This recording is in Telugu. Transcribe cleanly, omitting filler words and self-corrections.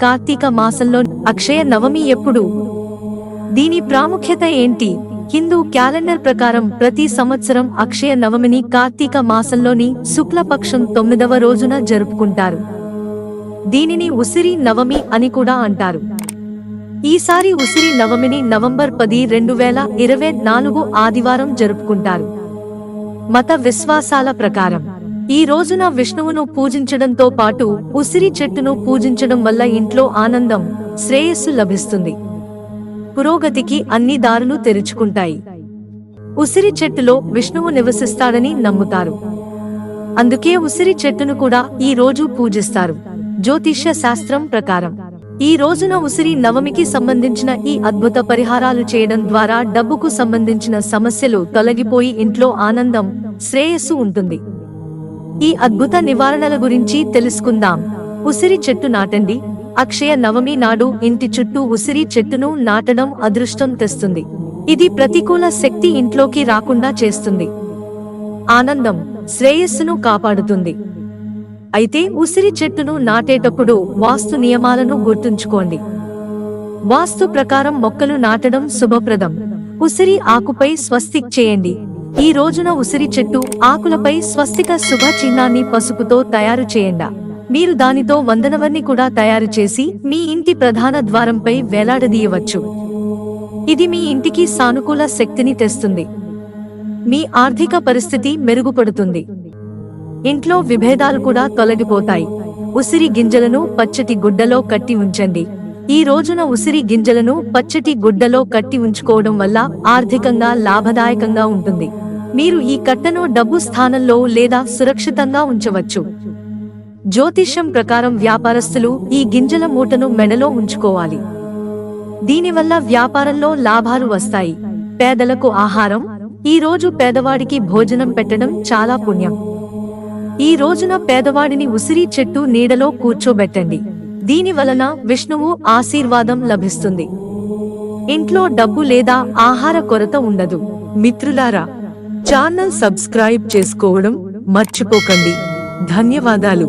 కార్తీక మాసంలో అక్షయ నవమి ఎప్పుడు? దీని ప్రాముఖ్యత ఏంటి? హిందూ క్యాలెండర్ ప్రకారం ప్రతి సంవత్సరం అక్షయ నవమిని కార్తీక మాసంలోని శుక్లపక్షం 9వ రోజున జరుపుకుంటారు. దీనిని ఉసిరి నవమి అని కూడా అంటారు. ఈసారి ఉసిరి నవమిని నవంబర్ 10, 2024 ఆదివారం జరుపుకుంటారు. మత విశ్వాసాల ప్రకారం ఈ రోజున విష్ణువును పూజించడంతో పాటు ఉసిరి చెట్టును పూజించడం వల్ల ఇంట్లో ఆనందం, శ్రేయస్సు లభిస్తుంది. పురోగతికి అన్ని దారులు తెరుచుకుంటాయి. ఉసిరి చెట్టులో విష్ణువు నివసిస్తాడని నమ్ముతారు. అందుకే ఉసిరి చెట్టును కూడా ఈ రోజు పూజిస్తారు. జ్యోతిష్య శాస్త్రం ప్రకారం ఈ రోజున ఉసిరి నవమికి సంబంధించిన ఈ అద్భుత పరిహారాలు చేయడం ద్వారా డబ్బుకు సంబంధించిన సమస్యలు తొలగిపోయి ఇంట్లో ఆనందం, శ్రేయస్సు ఉంటుంది. ఈ అద్భుత నివారణల గురించి తెలుసుకుందాం. ఉసిరి చెట్టు నాటండి. అక్షయ నవమి నాడు ఇంటి చుట్టూ ఉసిరి చెట్టును నాటడం అదృష్టం తెస్తుంది. ఇది ప్రతికూల శక్తి ఇంట్లోకి రాకుండా చేస్తుంది. ఆనందం, శ్రేయస్సును కాపాడుతుంది. అయితే ఉసిరి చెట్టును నాటేటప్పుడు వాస్తు నియమాలను గుర్తుంచుకోండి. వాస్తు ప్రకారం మొక్కలు నాటడం శుభప్రదం. ఉసిరి ఆకుపై స్వస్తిక్ చేయండి. ఈ రోజున ఉసిరి చెట్టు ఆకులపై స్వస్తిక శుభ చిహ్నాన్ని పసుపుతో తయారు చేయండి. మీరు దానితో వందనవన్ని కూడా తయారు చేసి మీ ఇంటి ప్రధాన ద్వారంపై వేలాడదీయవచ్చు. ఇది మీ ఇంటికి సానుకూల శక్తిని తెస్తుంది. మీ ఆర్థిక పరిస్థితి మెరుగుపడుతుంది. ఇంట్లో విభేదాలు కూడా తొలగిపోతాయి. ఉసిరి గింజలను పచ్చటి గుడ్డలో కట్టి ఉంచండి. ఈ రోజున ఉసిరి గింజలను పచ్చటి గుడ్డలో కట్టి ఉంచుకోవడం వల్ల ఆర్థికంగా లాభదాయకంగా ఉంటుంది. మీరు ఈ కట్టను డబ్బు స్థానంలో లేదా సురక్షితంగా ఉంచవచ్చు. జ్యోతిష్యం ప్రకారం వ్యాపారస్తులు ఈ గింజల మూటను మెడలో ఉంచుకోవాలి. దీనివల్ల వ్యాపారంలో లాభాలు వస్తాయి. పేదలకు ఆహారం. ఈ రోజు పేదవాడికి భోజనం పెట్టడం చాలా పుణ్యం. ఈ రోజున పేదవాడిని ఉసిరి చెట్టు నీడలో కూర్చోబెట్టండి. దీని వలన విష్ణువు ఆశీర్వాదం లభిస్తుంది. ఇంట్లో డబ్బు లేదా ఆహార కొరత ఉండదు. మిత్రులారా, ఛానల్ సబ్స్క్రైబ్ చేసుకోవడం మర్చిపోకండి. ధన్యవాదాలు.